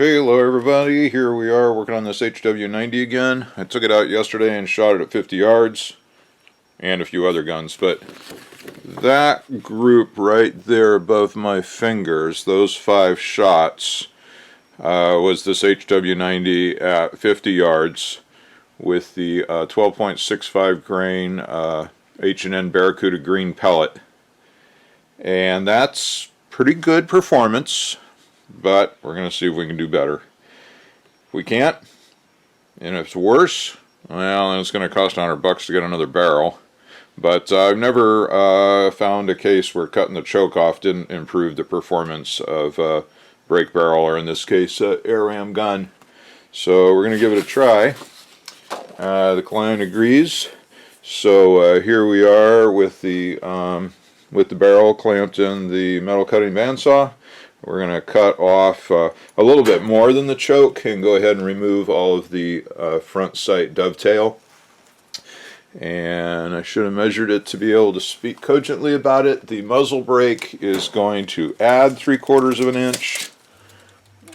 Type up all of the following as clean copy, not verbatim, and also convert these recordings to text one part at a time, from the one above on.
Okay, hello everybody. Here we are working on this HW90 again. I took it out yesterday and shot it at 50 yards and a few other guns, but that group right there above my fingers, those 5 shots, was this HW90 at 50 yards with the 12.65 grain H&N Barracuda green pellet. And that's pretty good performance, but we're going to see if we can do better. If we can't, and if it's worse, well, then it's going to cost $100 to get another barrel. But I've never found a case where cutting the choke off didn't improve the performance of a brake barrel, or in this case, air ram gun. So we're going to give it a try. The client agrees. So here we are with the barrel clamped in the metal cutting bandsaw. We're going to cut off a little bit more than the choke and go ahead and remove all of the front sight dovetail. And I should have measured it to be able to speak cogently about it. The muzzle brake is going to add 3/4 of an inch,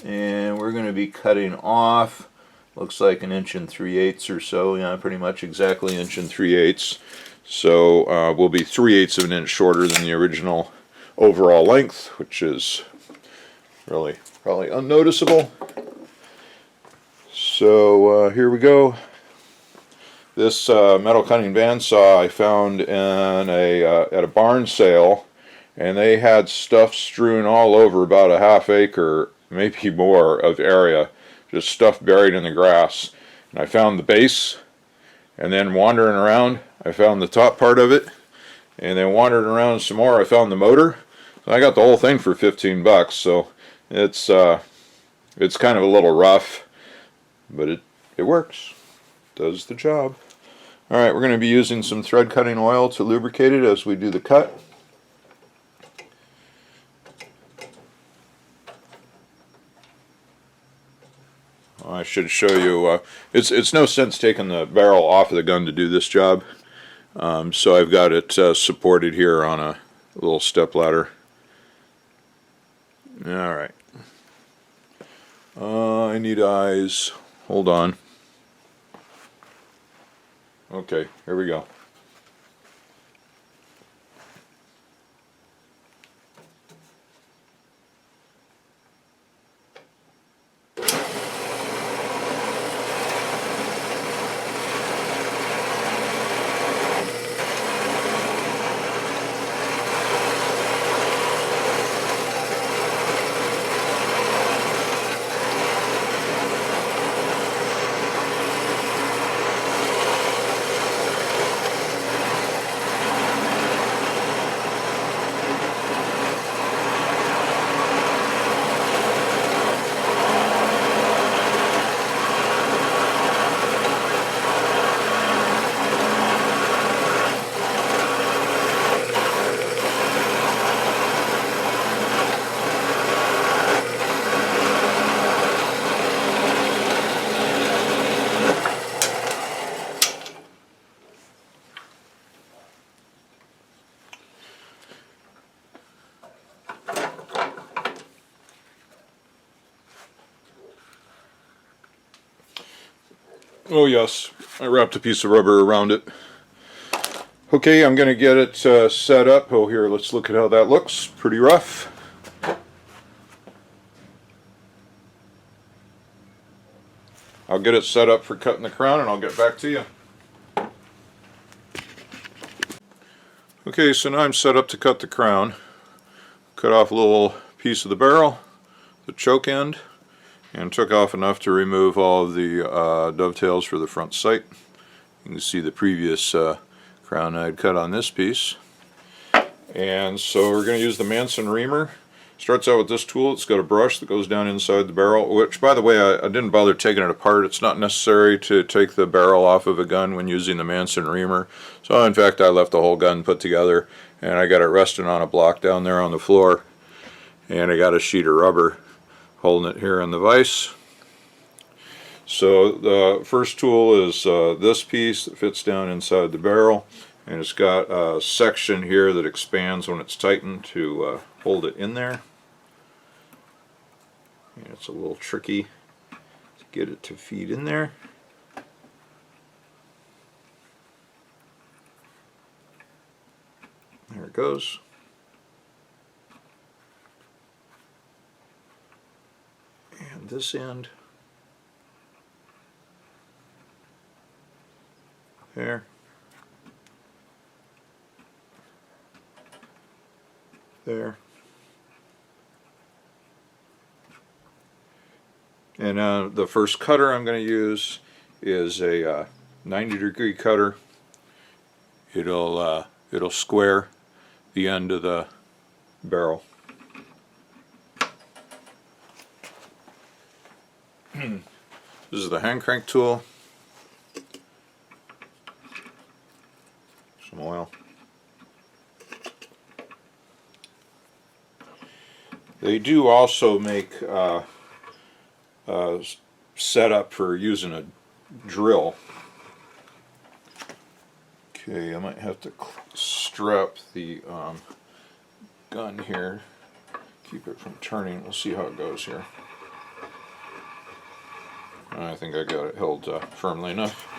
and we're going to be cutting off, looks like 1 3/8 or so. Yeah, pretty much exactly 1 3/8. So we'll be 3/8 of an inch shorter than the original overall length, which is really probably unnoticeable. So here we go. This metal cutting bandsaw I found in at a barn sale, and they had stuff strewn all over about a ½ acre, maybe more, of area, just stuff buried in the grass. And I found the base, and then wandering around I found the top part of it, and then wandering around some more I found the motor. So I got the whole thing for $15. So it's kind of a little rough, but it works, does the job. Alright, we're going to be using some thread cutting oil to lubricate it as we do the cut. I should show you, it's no sense taking the barrel off of the gun to do this job. So I've got it supported here on a little step ladder. Alright. I need eyes. Hold on. Okay, here we go. Oh yes, I wrapped a piece of rubber around it. Okay, I'm going to get it set up. Oh, here, let's look at how that looks. Pretty rough. I'll get it set up for cutting the crown and I'll get back to you. Okay, so now I'm set up to cut the crown. Cut off a little piece of the barrel, the choke end, and took off enough to remove all of the dovetails for the front sight. You can see the previous crown I had cut on this piece. And so we're going to use the Mason Reamer. Starts out with this tool. It's got a brush that goes down inside the barrel, which, by the way, I didn't bother taking it apart. It's not necessary to take the barrel off of a gun when using the Mason Reamer. So in fact, I left the whole gun put together, and I got it resting on a block down there on the floor, and I got a sheet of rubber holding it here in the vise. So the first tool is this piece that fits down inside the barrel, and it's got a section here that expands when it's tightened to hold it in there. And It's a little tricky to get it to feed in there. There it goes. And this end. There. There. And the first cutter I'm going to use is a 90-degree cutter. It'll square the end of the barrel. This is the hand crank tool. Some oil. They do also make setup for using a drill. Okay, I might have to strap the gun here, keep it from turning. We'll see how it goes here. I think I got it held firmly enough.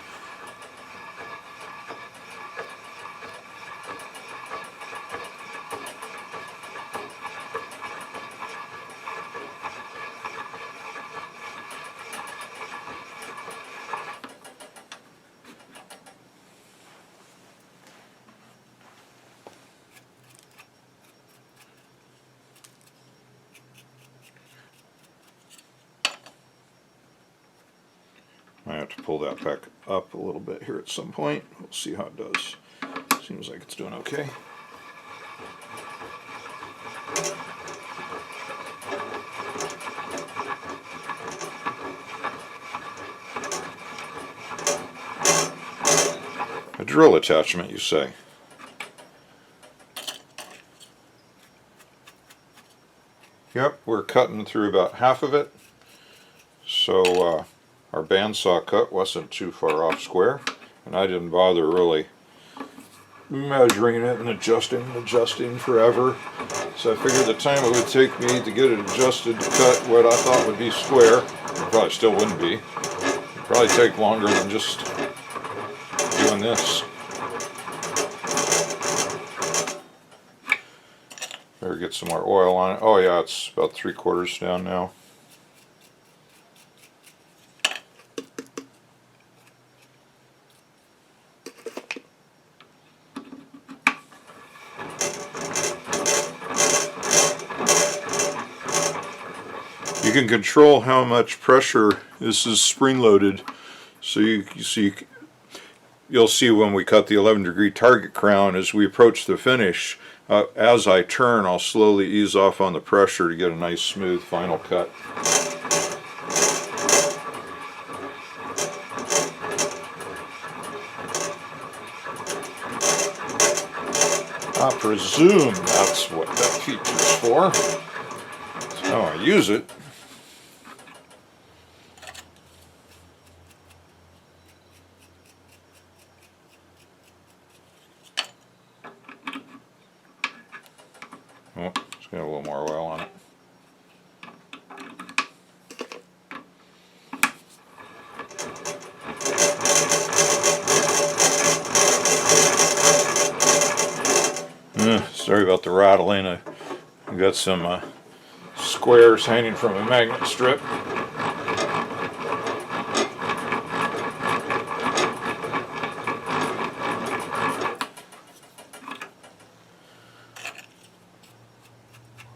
I have to pull that back up a little bit here at some point. We'll see how it does. Seems like it's doing okay. A drill attachment, you say? Yep, we're cutting through about half of it. So our bandsaw cut wasn't too far off square, and I didn't bother really measuring it and adjusting forever. So I figured the time it would take me to get it adjusted to cut what I thought would be square, it probably still wouldn't be. It'd probably take longer than just doing this. Better get some more oil on it. Oh yeah, it's about 3/4 down now. You can control how much pressure this is spring loaded, so you'll see when we cut the 11-degree target crown as we approach the finish. As I turn, I'll slowly ease off on the pressure to get a nice smooth final cut. I presume that's what that feature's for. That's how I use it. Oh, it's got a little more oil on it. Sorry about the rattling. I got some squares hanging from a magnet strip.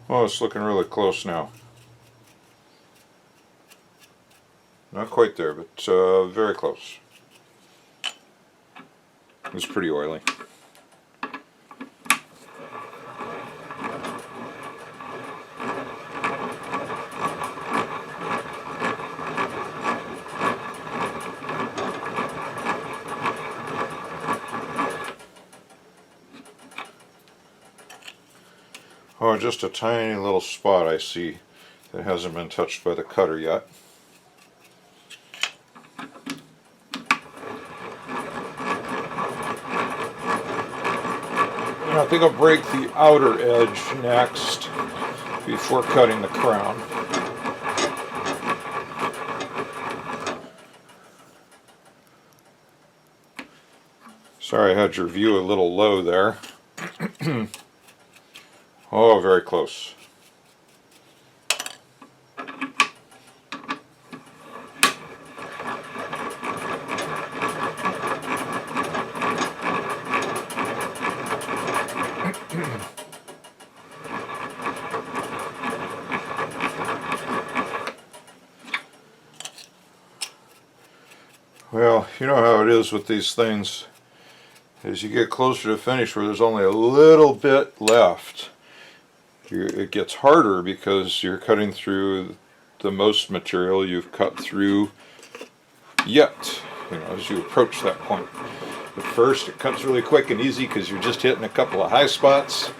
Oh, it's looking really close now. Not quite there, but very close. It's pretty oily. Oh, just a tiny little spot I see that hasn't been touched by the cutter yet. And I think I'll break the outer edge next before cutting the crown. Sorry I had your view a little low there. Oh, very close. Well, you know how it is with these things. As you get closer to finish where there's only a little bit left, it gets harder because you're cutting through the most material you've cut through yet, as you approach that point. At first it cuts really quick and easy because you're just hitting a couple of high spots,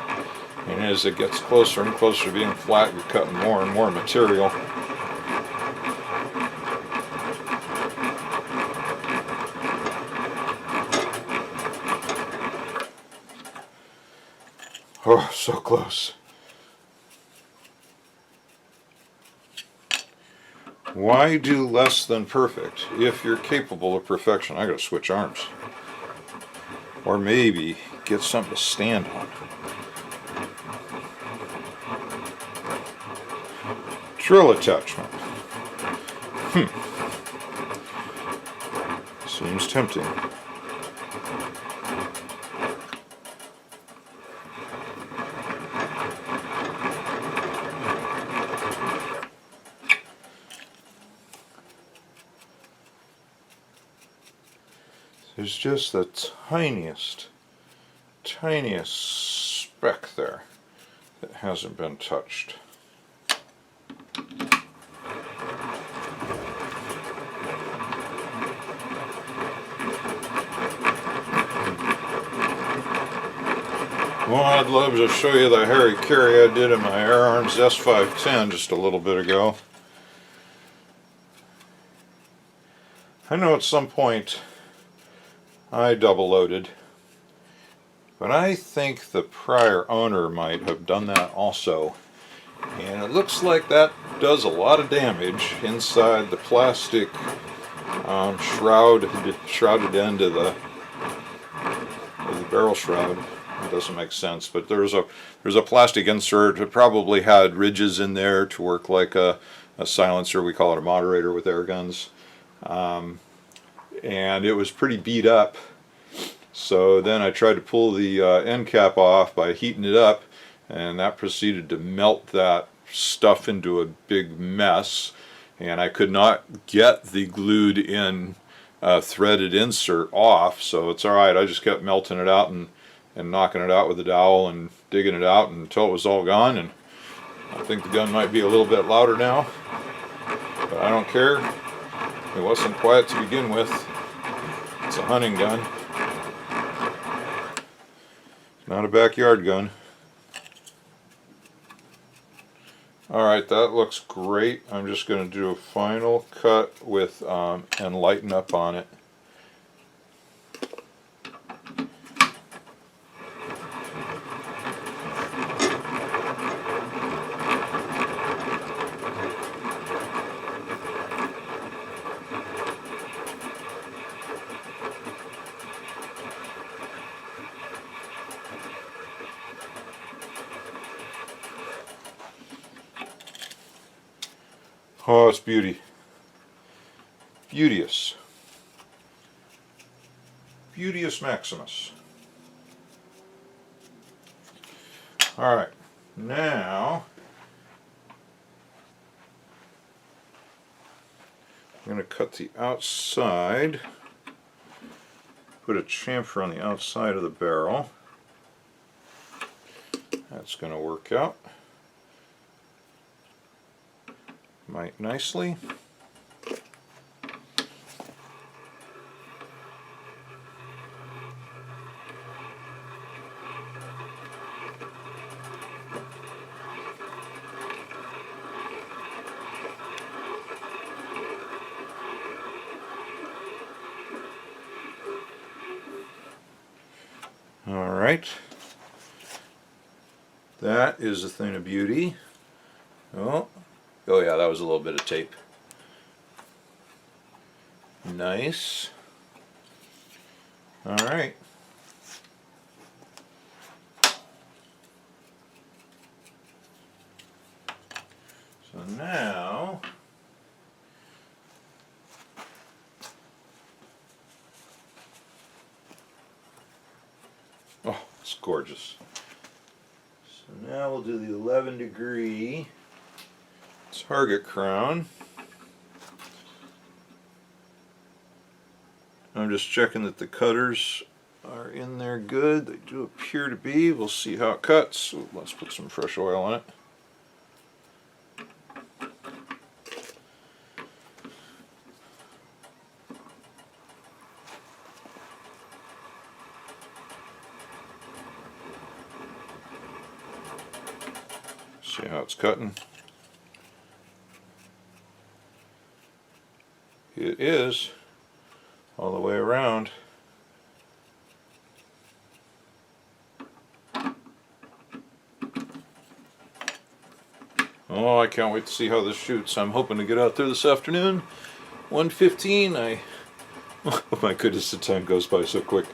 and as it gets closer and closer to being flat, you're cutting more and more material. Oh, so close. Why do less than perfect if you're capable of perfection? I gotta switch arms. Or maybe get something to stand on. Drill attachment. Seems tempting. There's just the tiniest speck there that hasn't been touched. Well, I'd love to show you the hairy carry I did in my Air Arms S510 just a little bit ago. I know at some point I double loaded, but I think the prior owner might have done that also, and it looks like that does a lot of damage inside the plastic shrouded end of the barrel shroud. It doesn't make sense, but there's a plastic insert. It probably had ridges in there to work like a silencer. We call it a moderator with air guns. And it was pretty beat up, so then I tried to pull the end cap off by heating it up, and that proceeded to melt that stuff into a big mess, and I could not get the glued in threaded insert off. So it's alright, I just kept melting it out and knocking it out with a dowel and digging it out until it was all gone. And I think the gun might be a little bit louder now, but I don't care. It wasn't quiet to begin with. It's a hunting gun, not a backyard gun. Alright, that looks great. I'm just going to do a final cut with and lighten up on it. Oh, it's beauty. Beauteous. Beauteous Maximus. Alright, now I'm going to cut the outside, put a chamfer on the outside of the barrel. That's going to work out quite nicely. Alright, that is a thing of beauty. Oh yeah, that was a little bit of tape. Nice. Alright, So now oh, it's gorgeous. So now we'll do the 11-degree target crown. I'm just checking that the cutters are in there good. They do appear to be. We'll see how it cuts. So let's put some fresh oil on it. See how it's cutting. It is all the way around. Oh, I can't wait to see how this shoots. I'm hoping to get out there this afternoon. 1:15. Oh my goodness, the time goes by so quick.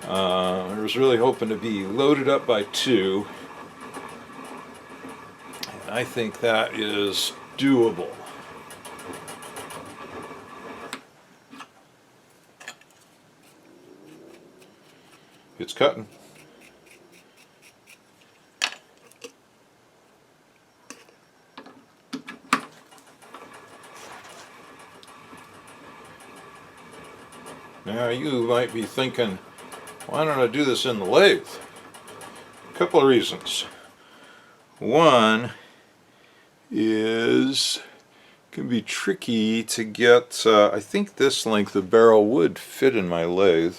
I was really hoping to be loaded up by 2. And I think that is doable. It's cutting. Now you might be thinking, why don't I do this in the lathe? A couple of reasons. One is it can be tricky to get, I think this length of barrel would fit in my lathe.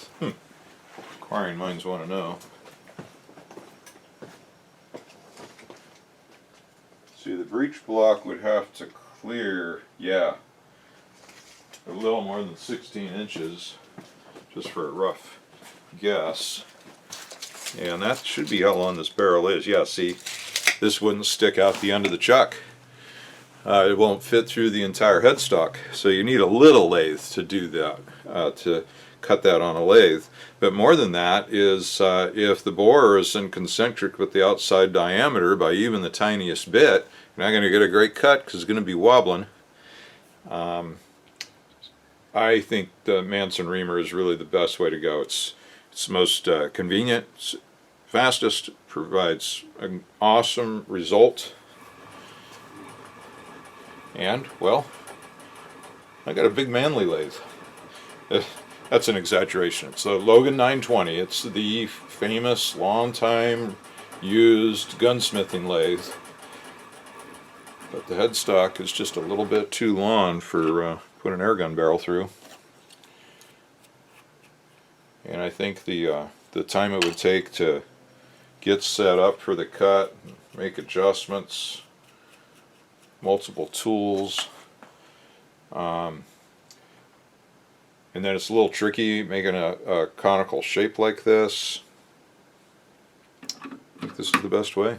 Inquiring minds want to know. See, the breech block would have to clear, yeah, a little more than 16 inches, just for a rough guess. And that should be how long this barrel is. Yeah, see, this wouldn't stick out the end of the chuck. It won't fit through the entire headstock. So you need a little lathe to do that, to cut that on a lathe. But more than that is if the bore is in concentric with the outside diameter by even the tiniest bit, you're not going to get a great cut because it's going to be wobbling. I think the Mason Reamer is really the best way to go. It's most convenient, it's fastest, provides an awesome result. And, well, I got a big manly lathe. That's an exaggeration. It's a Logan 920. It's the famous, long-time used gunsmithing lathe. But the headstock is just a little bit too long for put an air gun barrel through. And I think the time it would take to get set up for the cut, make adjustments, multiple tools, and then it's a little tricky making a conical shape like this. I think this is the best way.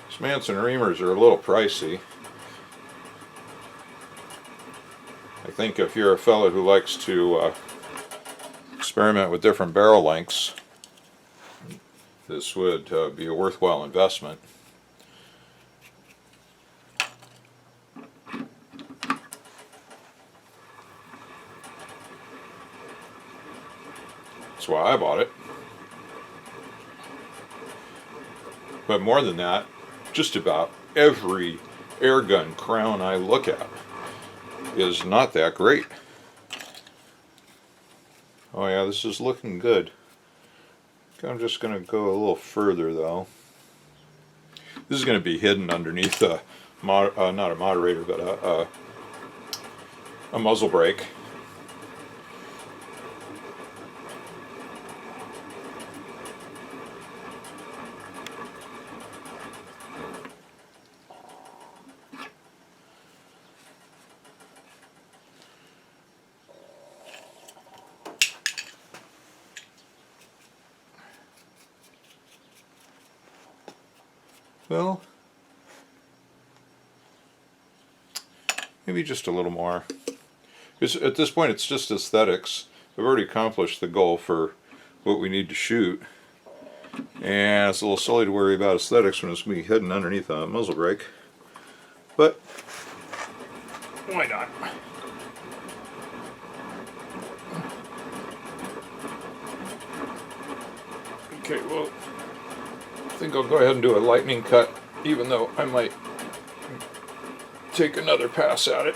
These Mason Reamers are a little pricey. I think if you're a fellow who likes to experiment with different barrel lengths, this would be a worthwhile investment. That's why I bought it. But more than that, just about every air gun crown I look at is not that great. Oh yeah, this is looking good. I'm just going to go a little further though. This is going to be hidden underneath not a moderator, but a muzzle brake. Well, maybe just a little more. Because at this point it's just aesthetics. We've already accomplished the goal for what we need to shoot. And it's a little silly to worry about aesthetics when it's going to be hidden underneath a muzzle brake. But why not? Okay, well, I think I'll go ahead and do a lightning cut, even though I might take another pass at it.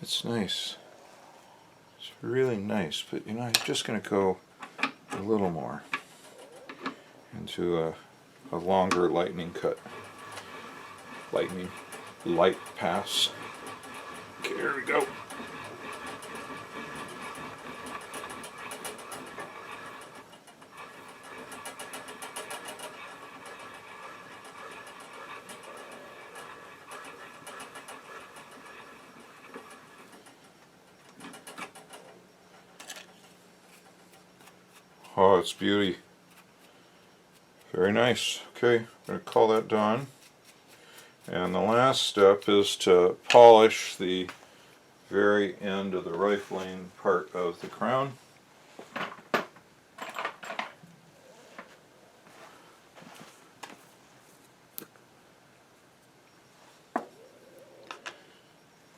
It's nice. It's really nice, but you know, I'm just going to go a little more into a longer lightning cut. Lightning light pass. Okay, here we go. Oh, it's beauty. Very nice. Okay, I'm going to call that done. And the last step is to polish the very end of the rifling part of the crown.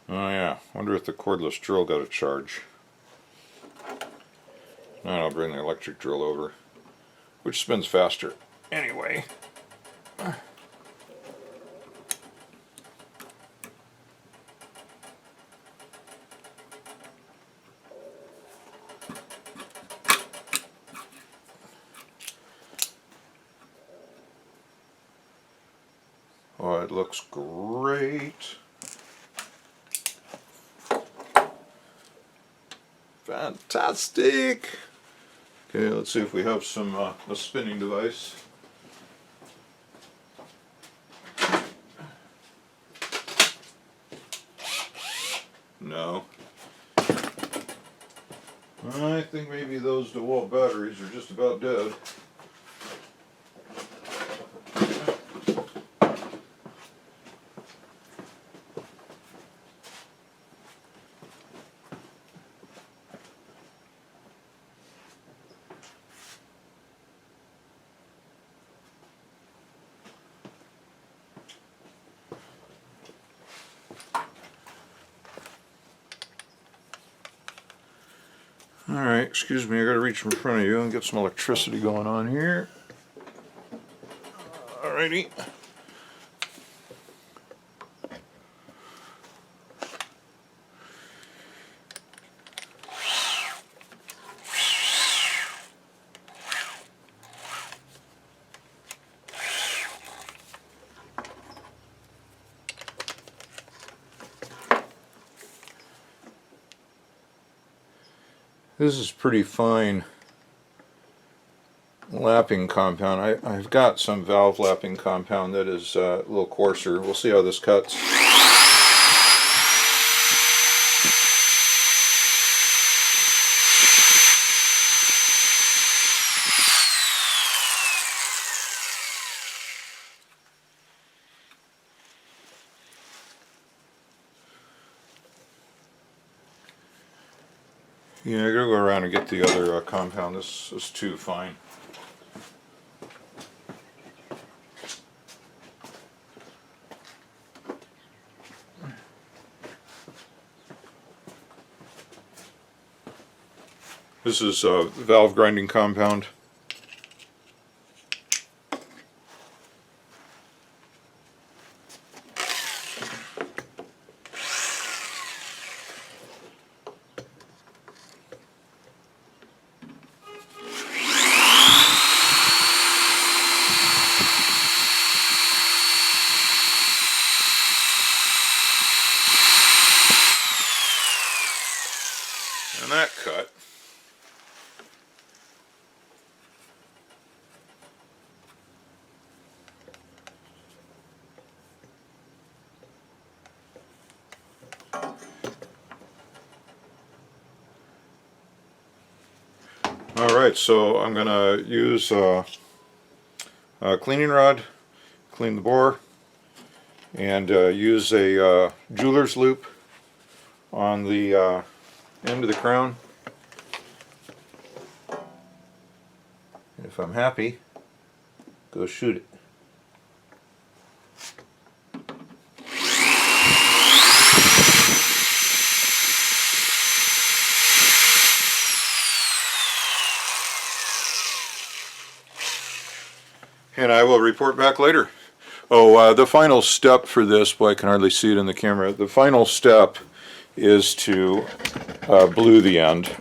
Oh yeah, wonder if the cordless drill got a charge. Now I'll bring the electric drill over, which spins faster anyway. Oh, it looks great. Fantastic. Okay, let's see if we have some a spinning device. No. I think maybe those DeWalt batteries are just about dead. Alright, excuse me, I gotta reach in front of you and get some electricity going on here. Alrighty. This is pretty fine lapping compound. I've got some valve lapping compound that is a little coarser. We'll see how this cuts. Yeah, I gotta go around and get the other compound. This is too fine. This is valve grinding compound. And that cut. Alright, so I'm going to use a cleaning rod, clean the bore, and use a jeweler's loop on the end of the crown. If I'm happy, go shoot it. And I will report back later. Oh, the final step for this, boy, I can hardly see it in the camera. The final step is to blue the end,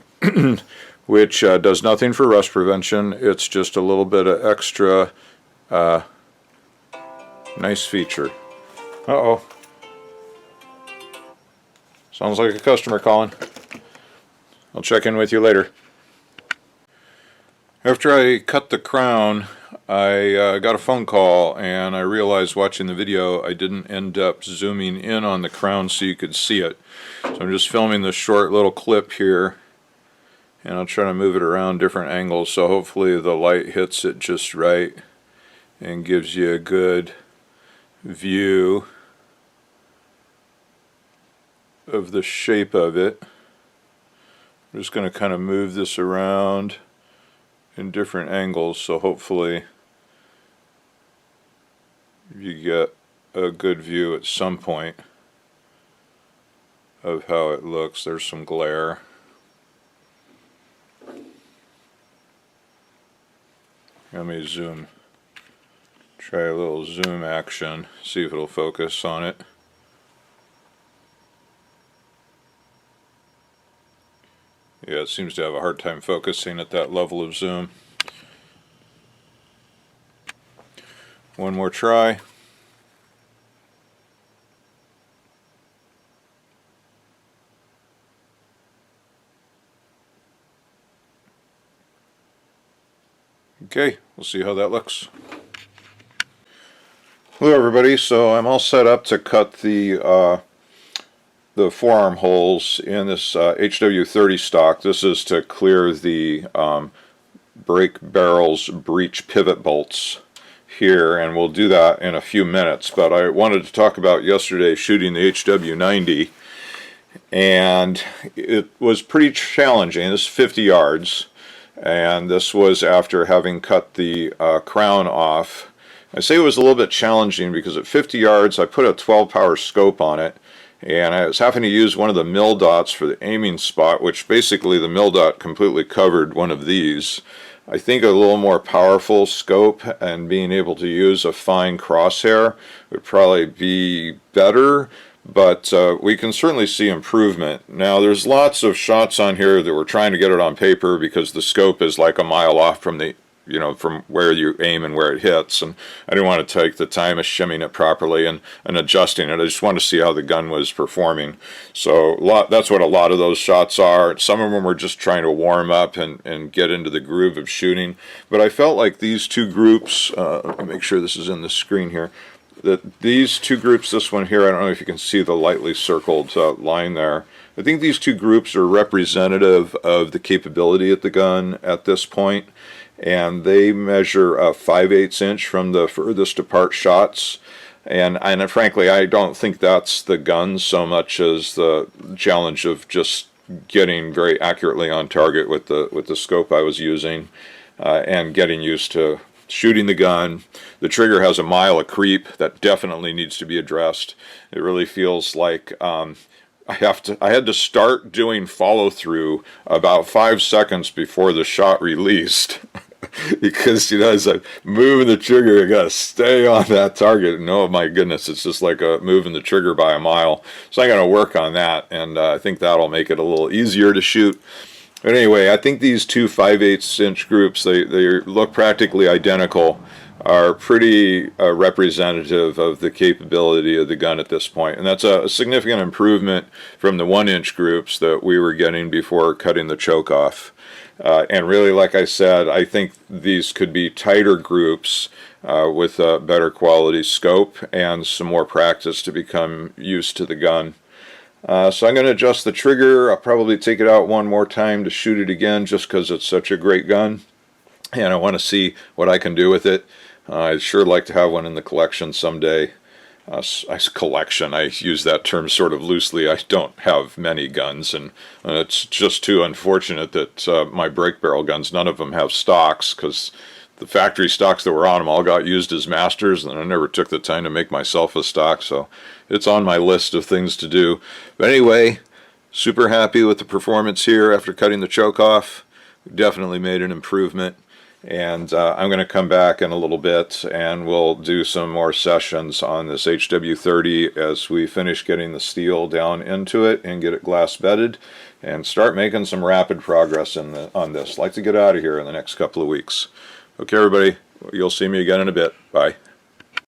which does nothing for rust prevention. It's just a little bit of extra nice feature. Uh-oh. Sounds like a customer calling. I'll check in with you later. After I cut the crown, I got a phone call, and I realized watching the video I didn't end up zooming in on the crown so you could see it. So I'm just filming this short little clip here, and I'll try to move it around different angles so hopefully the light hits it just right and gives you a good view of the shape of it. I'm just going to kind of move this around in different angles so hopefully you get a good view at some point of how it looks. There's some glare. Let me zoom. Try a little zoom action, see if it'll focus on it. Yeah, it seems to have a hard time focusing at that level of zoom. One more try. Okay, we'll see how that looks. Hello everybody, so I'm all set up to cut the forearm holes in this HW30 stock. This is to clear the brake barrel's breech pivot bolts here, and we'll do that in a few minutes. But I wanted to talk about yesterday shooting the HW90, and it was pretty challenging. This is 50 yards, and this was after having cut the crown off. I say it was a little bit challenging because at 50 yards I put a 12 power scope on it, and I was having to use one of the mill dots for the aiming spot, which basically the mill dot completely covered one of these. I think a little more powerful scope and being able to use a fine crosshair would probably be better, but we can certainly see improvement. Now there's lots of shots on here that we're trying to get it on paper because the scope is like a mile off from the from where you aim and where it hits, and I didn't want to take the time of shimming it properly and adjusting it. I just wanted to see how the gun was performing. So that's what a lot of those shots are. Some of them were just trying to warm up and get into the groove of shooting, but I felt like these two groups, let me make sure this is in the screen here, that these two groups, this one here, I don't know if you can see the lightly circled line there, I think these two groups are representative of the capability of the gun at this point. And they measure 5/8 inch from the furthest apart shots, and frankly I don't think that's the gun so much as the challenge of just getting very accurately on target with the scope I was using, and getting used to shooting the gun. The trigger has a mile of creep that definitely needs to be addressed. It really feels like I had to start doing follow-through about 5 seconds before the shot released. Because as I'm moving the trigger, I gotta stay on that target, and oh my goodness, it's just like moving the trigger by a mile. So I gotta work on that, and I think that'll make it a little easier to shoot. But anyway, I think these two 5/8 inch groups, they look practically identical, are pretty representative of the capability of the gun at this point, and that's a significant improvement from the 1-inch groups that we were getting before cutting the choke off. And really, like I said, I think these could be tighter groups with a better quality scope and some more practice to become used to the gun. So I'm going to adjust the trigger. I'll probably take it out one more time to shoot it again just because it's such a great gun. And I want to see what I can do with it. I'd sure like to have one in the collection someday. Collection, I use that term sort of loosely. I don't have many guns, and it's just too unfortunate that my break barrel guns, none of them have stocks, because the factory stocks that were on them all got used as masters, and I never took the time to make myself a stock, so it's on my list of things to do. But anyway, super happy with the performance here after cutting the choke off. Definitely made an improvement. And I'm going to come back in a little bit and we'll do some more sessions on this HW30 as we finish getting the steel down into it and get it glass bedded and start making some rapid progress on this. I'd like to get out of here in the next couple of weeks. Okay, everybody, you'll see me again in a bit.